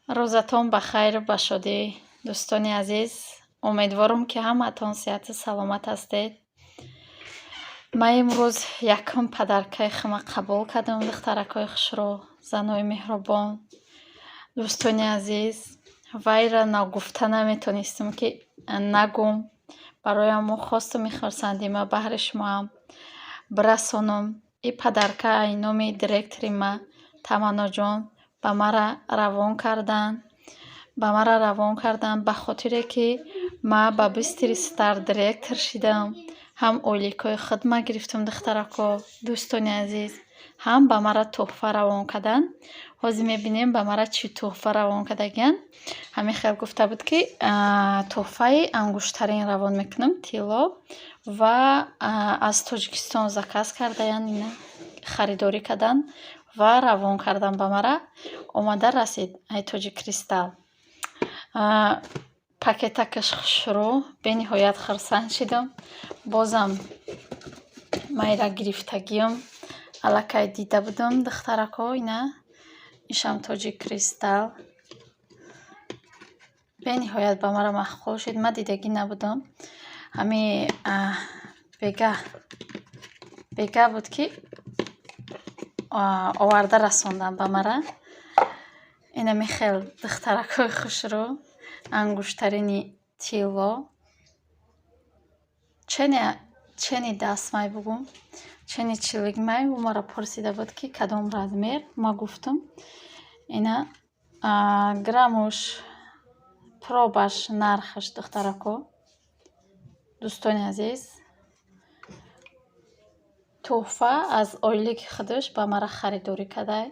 Рӯзатон ба хайр ба шодӣ. Дӯстони азиз, умедворам ки ҳамаатон сеҳату саломат ҳастед. Ман имрӯз якум падаркаи хама қабул кардам, духтаракҳои хушро, занои меҳрубон. Дӯстони азиз, вайра нагуфта наметонистам ки нагӯм. Бароям хосту мехурсандима баҳри шумоам бирасонам. И падарка ай номи директори ма Таманоҷон ба мара равон карданд ба хотире ки ма ба бистри стар директор шидам. ҳам ойликои хидма гирифтам духтарако. Дӯстони азиз, ҳам ба мара тӯҳфа равон карданд. ҳозир мебинем ба мара чӣ тӯҳфа равон кардагиянд. Ҳамин хел гуфта буд ки тӯҳфаи ангуштарин равон мекунам, тилло, ва аз Тоҷикистон заказ кардаянд, ина харидорӣ карданд ва равон карданд ба мара. Омада расид ай Тоҷи Кристалл. Пакетакаш хушрӯ, бениҳоят хурсанд шидам. Бозам майра гирифтагиам аллакай дида будам духтарако. Ина ишам Тоҷи Кристалл. Бениҳоят ба мара махқул шуд. Ма дидагӣ набудам. Ҳами бега буд ки оварда расонданд ба мара. Ина мехел духтаракҳои хушрӯ, ангуштарини тилло. чени дастмай бугум, чени чилигмай. Ӯ мара пурсида буд ки кадом размер. Ма гуфтам. Ина граммуш, пробаш, нархаш духтарако. Дӯстони азиз, тӯҳфа аз ойлики худаш ба мара харидорӣ кардай.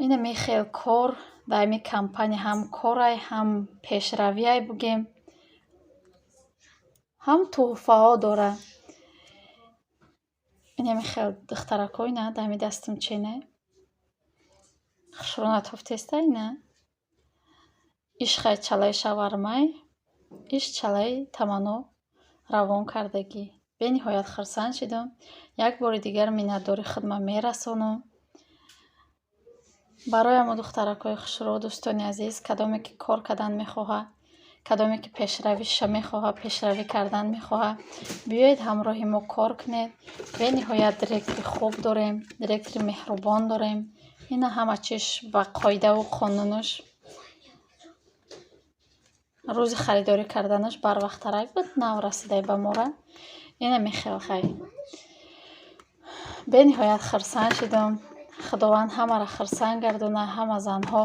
Ина мехел кор дар ҳамин компания ҳам корай, ҳам пешравиай бугем, ҳам тӯҳфаҳо дора. Ина мехел духтарако. Ина дар ҳамин дастам ченай. Хушрӯ натофтеста. Ина ишхай чалаи шавармай, иш чалаи тамано равон кардагӣ. Бениҳоят хурсанд шудам. Як бори дигар миннатдори худам мерасонам. Бароямо духтаракҳои хушрӯ, дӯстони азиз, кадоме ки кор кардан мехоҳад, кадоме ки пешравиша мехоҳад, пешравӣ кардан мехоҳад, биёед ҳамроҳи мо кор кунед. Бениҳоят директори хуб дорем, директори меҳрубон дорем. Ина ҳама чиш ба қоидаву қонунаш. рӯзи харидорӣ карданаш барвақтарак буд, нав расидай ба мора. Ина мехел хай. Бениҳоят хурсанд шудам. худованд ҳамаро хурсанд гардона. ҳама занҳо,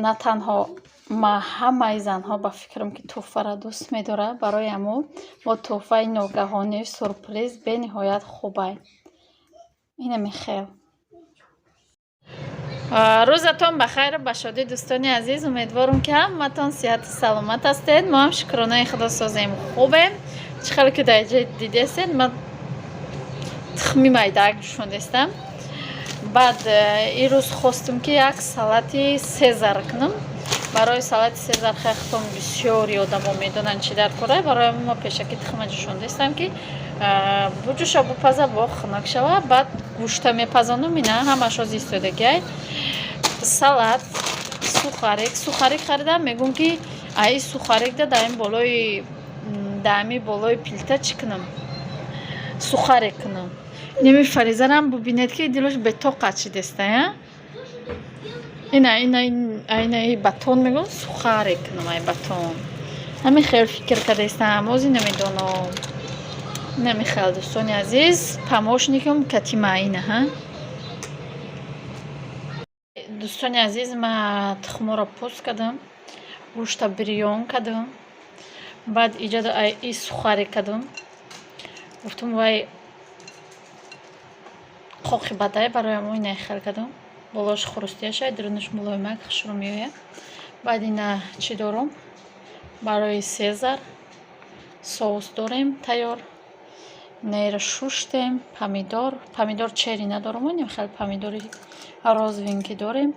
на танҳо ма, ҳамаи занҳо ба фикрам ки тӯҳфаро дӯст медорад. Бароямо бо тӯҳфаи ногаҳонӣ сюрприз бениҳоят хубай. Ина мехел. рӯзатон ба хайру ба шодӣ дӯстони азиз. Умедворам ки ҳаматон сеҳату саломат ҳастед. мо ҳам шукронаи худосозем хубем. чӣ хеле ки дар ҷои дидестед, ман тухми майдаак ҷӯшон дестам. баъд ирӯз хостам ки як салати сезар кунам. барои салати сезар хехтон бисёри одамо медонанд чӣ дар кора. барои мо пешакӣ тухма ҷӯшон дестам ки буҷӯша бупаза бо хунак шава. баъд гӯшта мепазонам. Ина ҳамаш оз истодагиай. салат, сухарик харидам. мегӯм ки ай сухарик да дар ҳамин болои пилта чӣ кунам, сухарик кунам. неми фаризарам бубинед ки дилош бетоқат шидеста. ина батон мегӯм, сухарик кунам. ай батон ҳамин хел фикр кардестам. ози намедонам. намехел дӯстони азиз, помощникам катимаина. дӯстони азиз, ман тухморо пӯст кардам, гӯшта бирён кардам. баъд иҷода и сухарик кардам. гуфтам вай қоқи бадай бароямо ина хел кардам. болош хурустияшай, дурунаш мулоимак хушрӯ меояд. баъд ина чӣ дорам? барои сезар соус дорем тайёр. нейра шуштем, помидор чери надорам. немихел помидори розовинки дорем.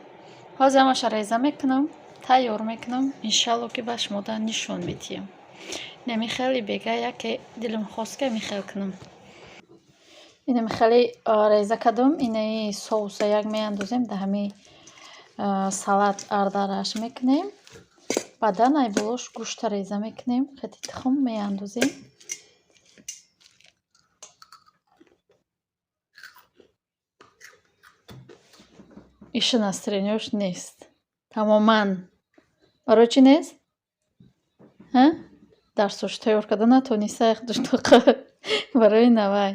ҳозир ҳамаша реза мекунам, тайёр мекунам. иншалло ки ба шумо нишон медиҳам. намихели бега яке дилам хост ки мехел кунам. ина михели реза кардам. инаи соуса як меандозем дар ҳамин салат ардараш мекунем. баъдан ай болош гӯшта реза мекунем, қати тухм меандозем. иши настроениёш нест тамоман. барои чӣ нест? дарсош тайёр карда натониста барои навай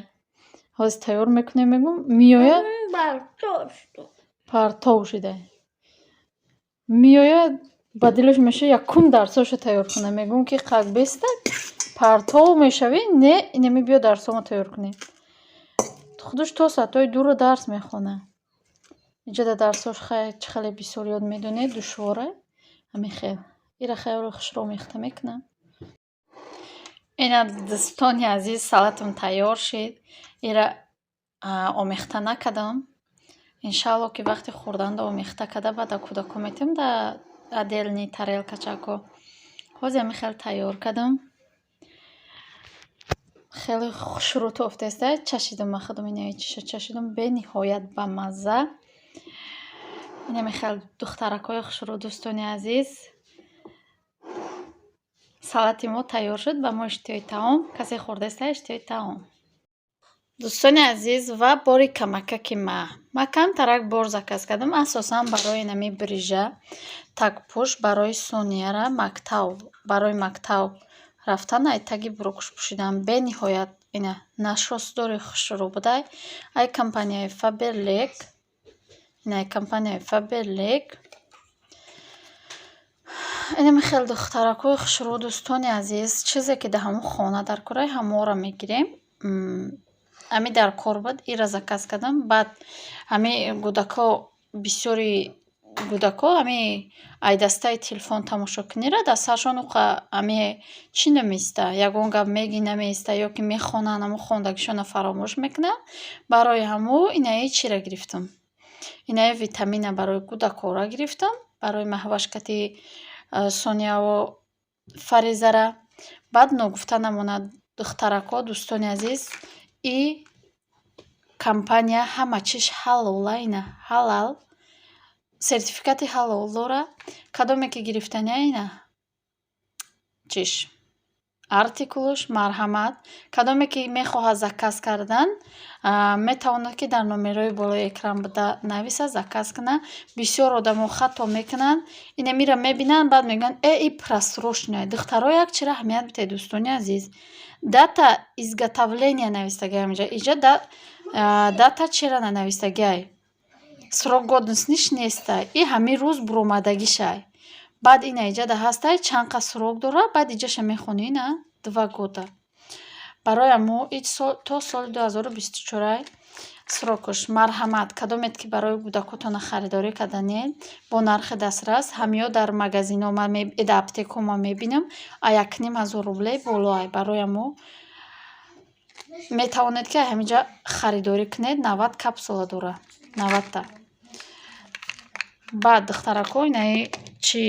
ҳозир тайёр мекунем. мегӯм меояд партов шуда меояд ба дилаш меша якум дарсошо тайёр кунам. мегӯм ки как беста партов мешавӣ. не инами биё дарсомо тайёр кунем. худаш то соатҳои дуро дарс мехона. иҷода дарсош чӣ хеле бисёр ёд медонед душвора. амихел ира хеле хушро мехта мекунам. ина дӯстони азиз салатам тайёр шид. ира омехта накардам. иншалло ки вақти хӯрдан да омехта карда баъда кӯдако метавем да отдельни тарелкачако. ҳозир амихел тайёр кардам. хеле хушрӯтофтеста чашидам. махудам инаи чиша чашидам бениҳоят бамазза. ин амихел духтаракҳои хушрӯ дӯстони азиз. салати мо тайёр шуд. ба мо иштиёи таом. касе хӯрдеста иштиёи таом. дӯстони азиз ва бори камакаки ма камтарак бор заказ кардам. асосан барои нами брижа такпӯш барои сонияра барои мактаб рафтан ай таги бурукуш пӯшидам. бениҳоят ина нашосдори хушрӯ будай. ай компанияи Faberlic. ина компанияи Faberlic. инами хел духтаракҳои хушрӯ дӯстони азиз. чизе ки дар ҳамо хона дар кӯраи ҳаморо мегирем. ами дар кор буд ира заказ кардам. баъд ами гӯдако бисёри гӯдако ами ай дастаи телефон тамошокунира дар саршон уқа ами чӣ намеиста ягон гап мегӣ намеиста ё ки мехонанд аммо хондагишона фаромӯш мекунанд. барои ҳамо инаи чира гирифтам. инаи витамина барои гӯдакора гирифтам. барои маҳвашкати сонияво фаризара. баъд ногуфта намонад духтарако дӯстони азиз. и компания ҳама чиш ҳалола. ина ҳалал сертификати ҳалол дора. кадоме ки гирифтания ина чиш артикулуш марҳамат. кадоме ки мехоҳад заказ кардан метавонад ки дар номерои болои экран буда нависа заказ кунад. бисёр одамо хато мекунанд. инамира мебинанд баъд мегӯянд и просроченное. духтаро якчира аҳамият бидеҳед дӯстони азиз. дата изготовления навистагиам инҷа. инҷа дата чира нанавистагиай. срок годностниш нестай. и ҳамин рӯз буромадагишай. баъд ина иҷада ҳастай чанқа срок дора. баъд иҷаша мехони ина 2 года. барои амо то соли 2024 срокуш марҳамат. кадомет ки барои гӯдакотона харидорӣ карданед бо нархи дастрас ҳамё дар магазинома дар аптекома мебинам. 1500 рублей болоай. барои амо метавонед ки ҳаминҷа харидорӣ кунед. 90 капсула дора. 90 та. баъд духтарако инаи чи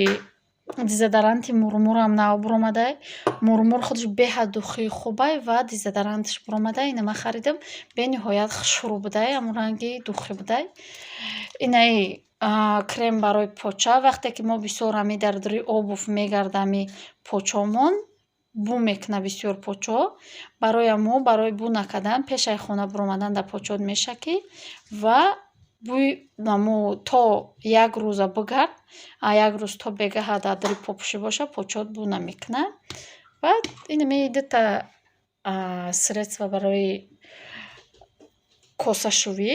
дезодоранти мурмурам нав буромадай. мурмур худаш беҳад духии хубай ва дезодорантиш буромадай. ина ман харидам. бениҳоят хушрӯ будай. ҳамун ранги духӣ будай. инаи крем барои поча. вақте ки мо бисёр ами дардори обув мегардами почомон бу мекуна бисёр почо. барои амо барои бу накардан пешаи хона буромадан дар почот мешакӣ ва бӯй амо то як рӯза бигард. як рӯз то бегаҳа дардори попӯшӣ боша почот бу намекуна. баъд инами дута средства барои косашӯвӣ.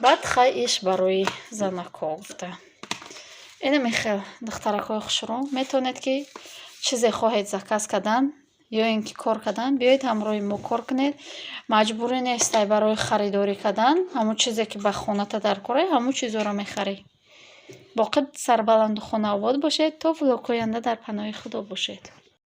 баъд хай иш барои занако гуфта. инами хел духтаракҳои хушрӯ метавонед ки чизе хоҳед заказ кардан ё ин ки кор кардан биёед ҳамроҳи мо кор кунед. маҷбурӣ нестай барои харидорӣ кардан. ҳамон чизе ки ба хоната дар кора ҳамон чизоро мехарӣ. боқӣ сарбаланду хонаобод бошед. то влогҳои оянда дар паноҳи худо бошед.